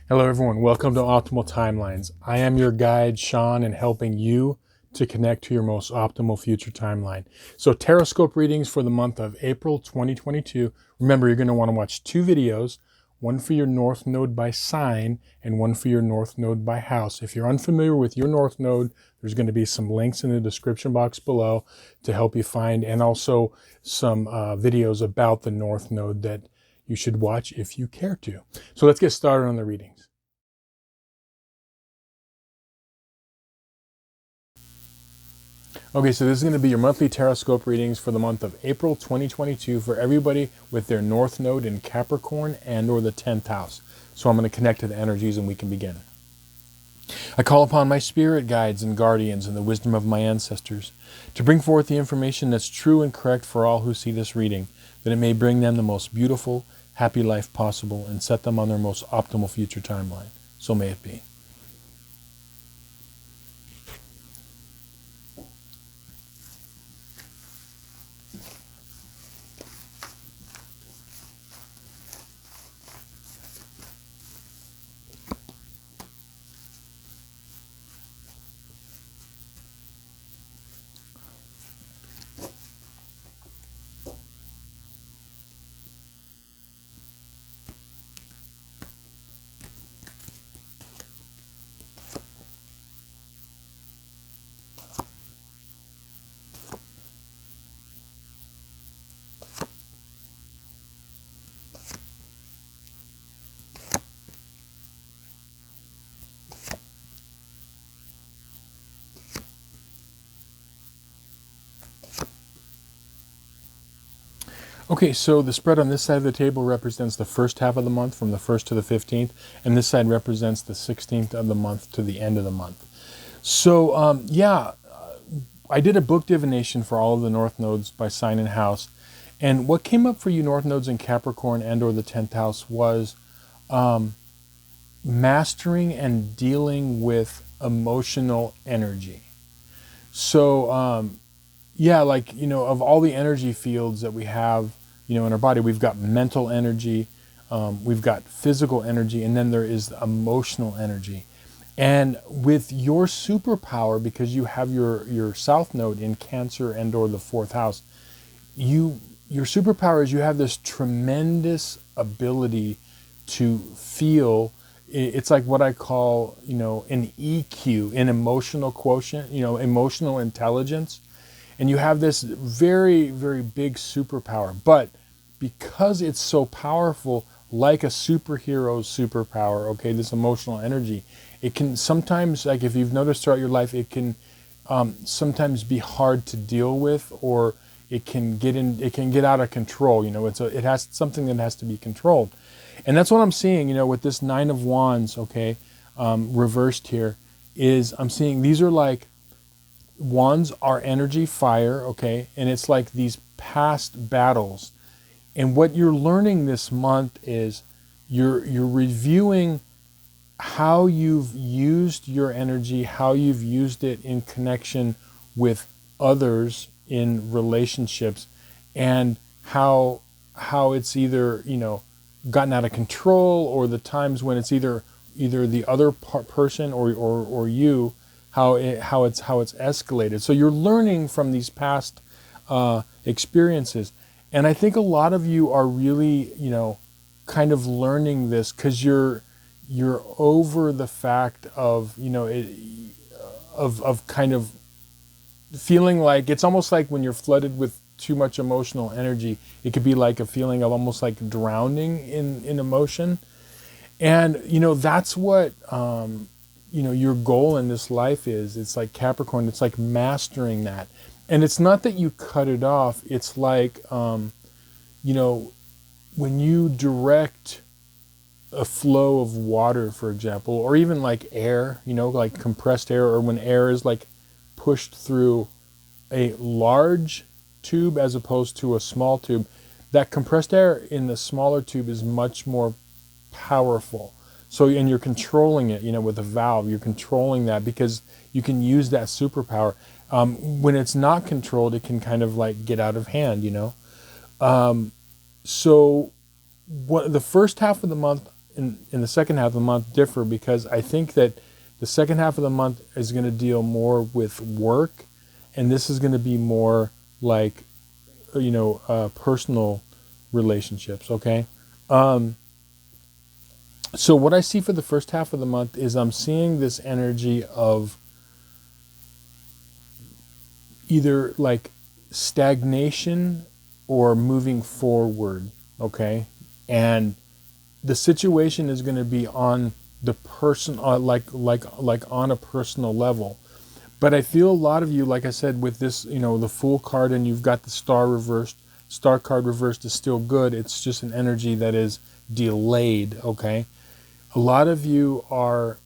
Hello everyone, welcome to Optimal Timelines. I am your guide, Sean, in helping you to connect to your most optimal future timeline. So Tarotscope readings for the month of April 2022. Remember, you're going to want to watch two videos, one for your North Node by sign and one for your North Node by house. If you're unfamiliar with your North Node, there's going to be some links in the description box below to help you find, and also some videos about the North Node that you should watch if you care to. So let's get started on the readings. Okay, so this is going to be your monthly Tarotscope readings for the month of April 2022 for everybody with their North Node in Capricorn and or the 10th house. So I'm going to connect to the energies and we can begin. I call upon my spirit guides and guardians and the wisdom of my ancestors to bring forth the information that's true and correct for all who see this reading, that it may bring them the most beautiful, happy life possible and set them on their most optimal future timeline. So may it be. Okay, so the spread on this side of the table represents the first half of the month from the 1st to the 15th, and this side represents the 16th of the month to the end of the month. So, I did a book divination for all of the North Nodes by sign and house, and what came up for you North Nodes in Capricorn and or the 10th house was mastering and dealing with emotional energy. So, of all the energy fields that we have, in our body, we've got mental energy, we've got physical energy, and then there is emotional energy. And with your superpower, because you have your South Node in Cancer and or the 4th house, your superpower is you have this tremendous ability to feel. It's like what I call, an EQ, an emotional quotient, emotional intelligence. And you have this very, very big superpower. But because it's so powerful, like a superhero's superpower, okay, this emotional energy, it can sometimes, like if you've noticed throughout your life, it can sometimes be hard to deal with, or it can get out of control. It has something that has to be controlled. And that's what I'm seeing, with this 9 of Wands, okay, reversed here, is I'm seeing these are like, wands are energy, fire, okay? And it's like these past battles. And what you're learning this month is you're reviewing how you've used your energy, how you've used it in connection with others in relationships, and how it's either, gotten out of control, or the times when it's either the other person or you, how it's escalated. So you're learning from these past experiences, and I think a lot of you are really, kind of learning this because you're over the fact of, of kind of feeling like it's almost like when you're flooded with too much emotional energy, it could be like a feeling of almost like drowning in emotion, and that's what. Your goal in this life is. It's like Capricorn, it's like mastering that. And it's not that you cut it off. It's like, when you direct a flow of water, for example, or even like air, like compressed air, or when air is like pushed through a large tube as opposed to a small tube, that compressed air in the smaller tube is much more powerful. So, and you're controlling it, with a valve, you're controlling that because you can use that superpower. When it's not controlled, it can kind of like get out of hand, So what the first half of the month in the second half of the month differ, because I think that the second half of the month is going to deal more with work, and this is going to be more like, personal relationships, okay? So what I see for the first half of the month is I'm seeing this energy of either like stagnation or moving forward, okay? And the situation is going to be on the person, like on a personal level. But I feel a lot of you, like I said, with this, the Fool card, and you've got the Star reversed. Star card reversed is still good. It's just an energy that is delayed, okay? A lot of you are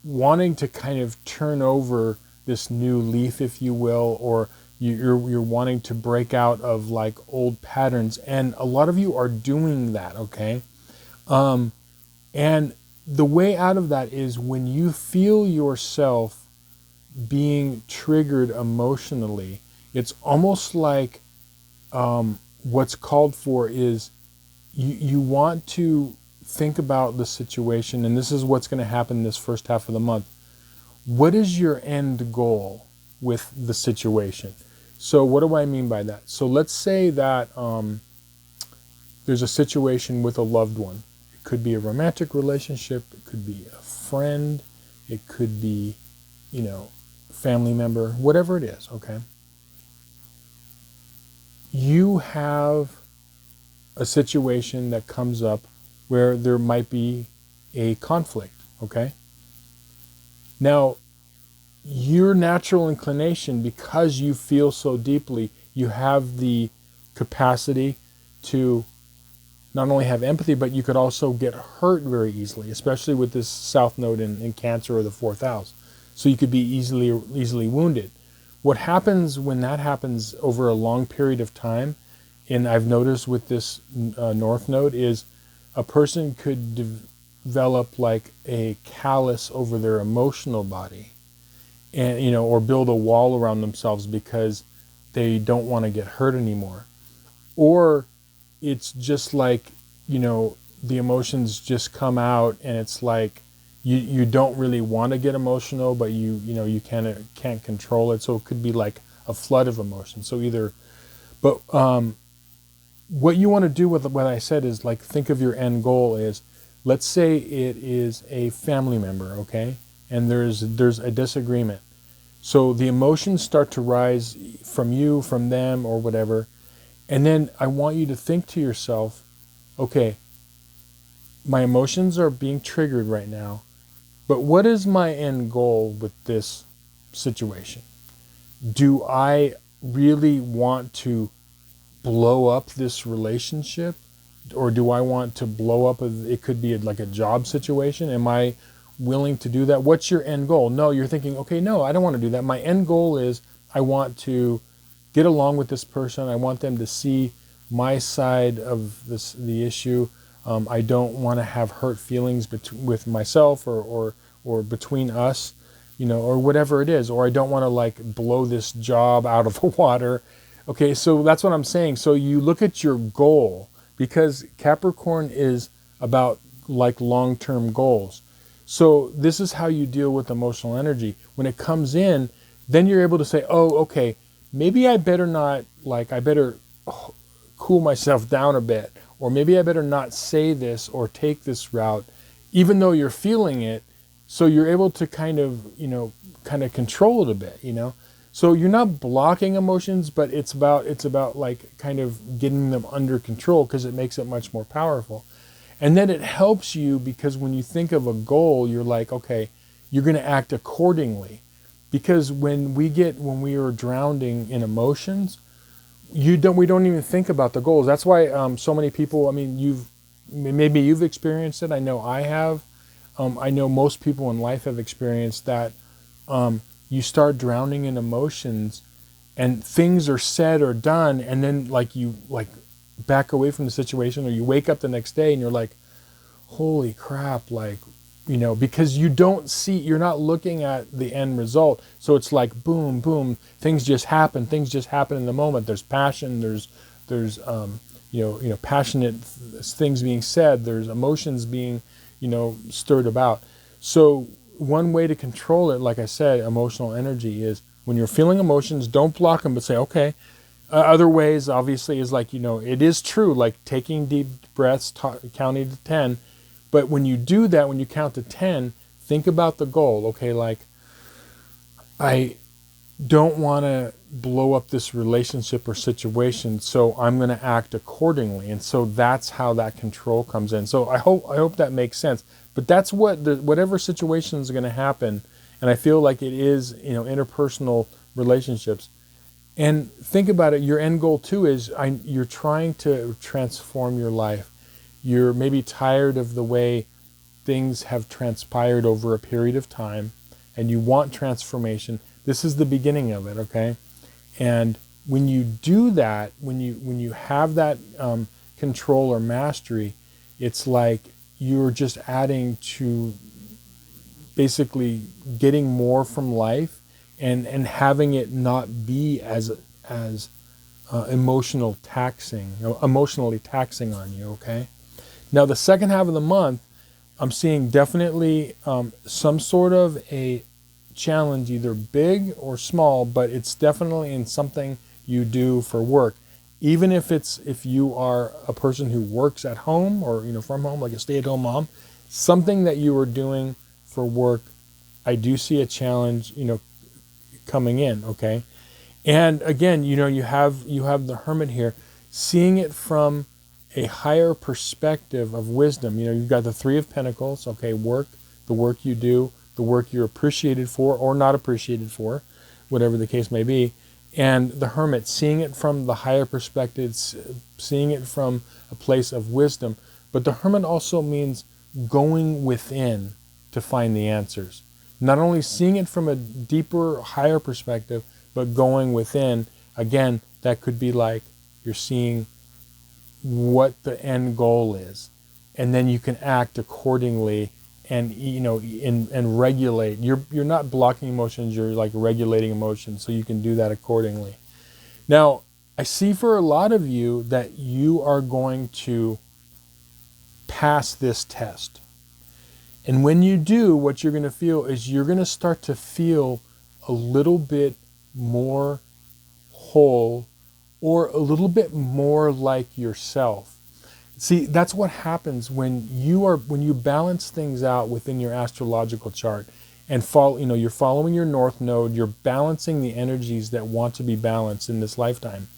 wanting to kind of turn over this new leaf, if you will, or you're wanting to break out of like old patterns, and a lot of you are doing that, okay? And the way out of that is when you feel yourself being triggered emotionally, it's almost like what's called for is you want to think about the situation, and this is what's going to happen this first half of the month. What is your end goal with the situation? So what do I mean by that? So let's say that there's a situation with a loved one. It could be a romantic relationship, it could be a friend, it could be, family member, whatever it is, okay? You have a situation that comes up where there might be a conflict, okay? Now, your natural inclination, because you feel so deeply, you have the capacity to not only have empathy, but you could also get hurt very easily, especially with this South Node in Cancer or the 4th house. So you could be easily wounded. What happens when that happens over a long period of time, and I've noticed with this North Node, is a person could develop like a callus over their emotional body, and or build a wall around themselves because they don't want to get hurt anymore. Or it's just like, the emotions just come out, and it's like you don't really want to get emotional, but you can't control it. So it could be like a flood of emotion. So but what you want to do with what I said is like, think of your end goal is, let's say it is a family member, okay? And there's a disagreement. So the emotions start to rise from you, from them, or whatever. And then I want you to think to yourself, okay, my emotions are being triggered right now, but what is my end goal with this situation? Do I really want to blow up this relationship? Or do I want to blow up, it could be like a job situation. Am I willing to do that? What's your end goal? No, you're thinking, okay, no, I don't want to do that. My end goal is I want to get along with this person. I want them to see my side of the issue. I don't want to have hurt feelings with myself or between us, or whatever it is. Or I don't want to like blow this job out of the water. Okay, so that's what I'm saying. So you look at your goal, because Capricorn is about like long-term goals. So this is how you deal with emotional energy. When it comes in, then you're able to say, oh, okay, maybe I better not, I better cool myself down a bit, or maybe I better not say this or take this route, even though you're feeling it. So you're able to kind of control it a bit, So you're not blocking emotions, but it's about like kind of getting them under control, because it makes it much more powerful. And then it helps you, because when you think of a goal, you're like, okay, you're going to act accordingly. Because when we are drowning in emotions, we don't even think about the goals. That's why so many people, maybe you've experienced it. I know I have. I know most people in life have experienced that. You start drowning in emotions, and things are said or done, and then you back away from the situation, or you wake up the next day and you're like, holy crap, because you're not looking at the end result. So it's like boom, boom, things just happen in the moment. There's passion, there's passionate things being said, there's emotions being stirred about. So one way to control it, like I said, emotional energy, is when you're feeling emotions, don't block them, but say, okay. Other ways, obviously, is like, it is true, like taking deep breaths, counting to 10. But when you do that, when you count to 10, think about the goal. Okay, like, I don't want to blow up this relationship or situation, so I'm going to act accordingly. And so that's how that control comes in. So I hope that makes sense. But that's whatever situation is going to happen, and I feel like it is, interpersonal relationships. And think about it, your end goal too is you're trying to transform your life. You're maybe tired of the way things have transpired over a period of time, and you want transformation. This is the beginning of it, okay? And when you do that, when you have that control or mastery, it's like you're just adding to basically getting more from life and having it not be as emotionally taxing on you, okay? Now the second half of the month, I'm seeing definitely some sort of a challenge, either big or small, but it's definitely in something you do for work. Even if you are a person who works at home or from home, like a stay-at-home mom, something that you are doing for work, I do see a challenge, coming in, okay? And again, you have the Hermit here, seeing it from a higher perspective of wisdom. You've got the Three of Pentacles, okay, work, the work you do, the work you're appreciated for or not appreciated for, whatever the case may be. And the Hermit, seeing it from the higher perspective, seeing it from a place of wisdom. But the Hermit also means going within to find the answers. Not only seeing it from a deeper, higher perspective, but going within. Again, that could be like you're seeing what the end goal is, and then you can act accordingly and and regulate. You're not blocking emotions, you're like regulating emotions, so you can do that accordingly. Now, I see for a lot of you that you are going to pass this test. And when you do, what you're going to feel is you're going to start to feel a little bit more whole or a little bit more like yourself. See, that's what happens when you balance things out within your astrological chart and you're following your north node, you're balancing the energies that want to be balanced in this lifetime.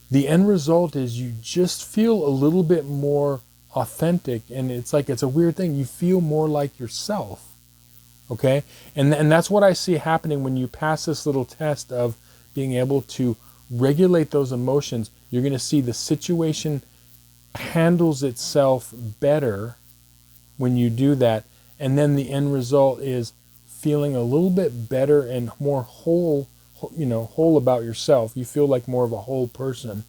The end result is you just feel a little bit more authentic, and it's a weird thing. You feel more like yourself, okay? And that's what I see happening when you pass this little test of being able to regulate those emotions. You're going to see the situation handles itself better when you do that, and then the end result is feeling a little bit better and more whole about yourself. You feel like more of a whole person.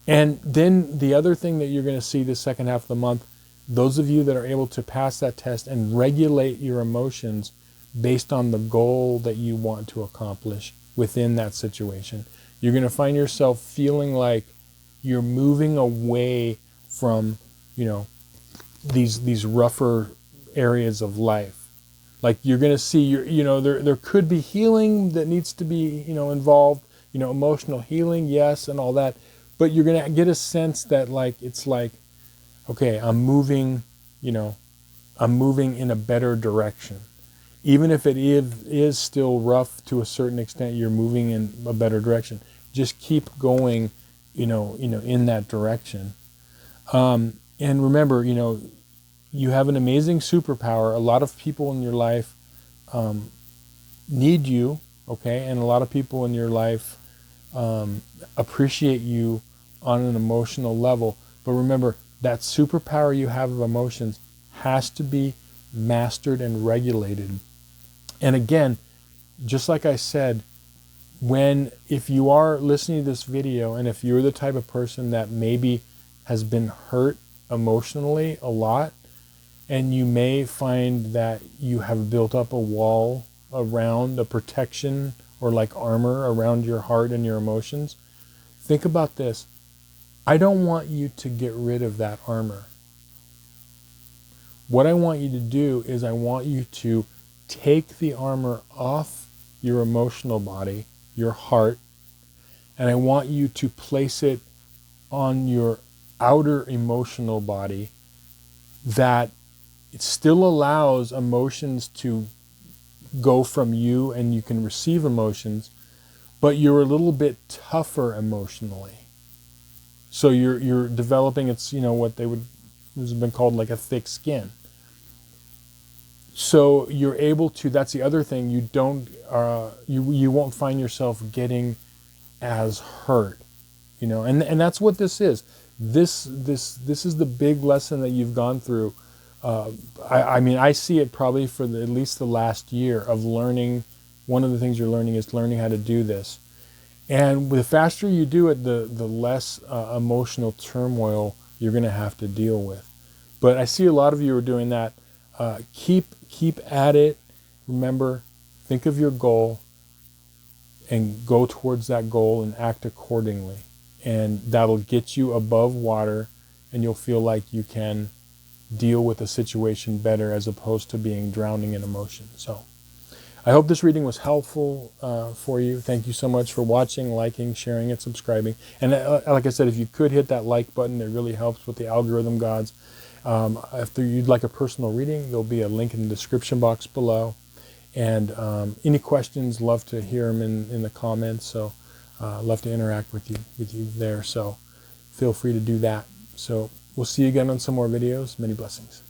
And then the other thing that you're going to see the second half of the month, those of you that are able to pass that test and regulate your emotions based on the goal that you want to accomplish within that situation, you're going to find yourself feeling like you're moving away from, these rougher areas of life. Like you're going to see there could be healing that needs to be, involved, emotional healing, yes, and all that. But you're going to get a sense that it's like, okay, I'm moving in a better direction. Even if it is still rough to a certain extent, you're moving in a better direction. Just keep going, in that direction. And remember, you have an amazing superpower. A lot of people in your life need you, okay? And a lot of people in your life appreciate you on an emotional level. But remember, that superpower you have of emotions has to be mastered and regulated. And again, just like I said, if you are listening to this video and if you're the type of person that maybe has been hurt emotionally a lot, and you may find that you have built up a wall around, a protection or like armor around your heart and your emotions, think about this. I don't want you to get rid of that armor. What I want you to do is I want you to take the armor off your emotional body, your heart, and I want you to place it on your outer emotional body, that it still allows emotions to go from you and you can receive emotions, but you're a little bit tougher emotionally. So you're developing, it's, you know, what they would, has been called like a thick skin. So you're able to, that's the other thing, you don't, you won't find yourself getting as hurt, you know, and that's what this is. This is the big lesson that you've gone through. I mean, I see it probably for at least the last year of learning. One of the things you're learning is learning how to do this. And the faster you do it, the less emotional turmoil you're going to have to deal with. But I see a lot of you are doing that. Keep at it. Remember, think of your goal and go towards that goal and act accordingly. And that'll get you above water, and you'll feel like you can deal with a situation better as opposed to being drowning in emotion. So I hope this reading was helpful for you. Thank you so much for watching, liking, sharing, and subscribing. And like I said, if you could hit that like button, it really helps with the algorithm gods. If you'd like a personal reading, there'll be a link in the description box below. And any questions, love to hear them in the comments. So love to interact with you there. So feel free to do that. So we'll see you again on some more videos. Many blessings.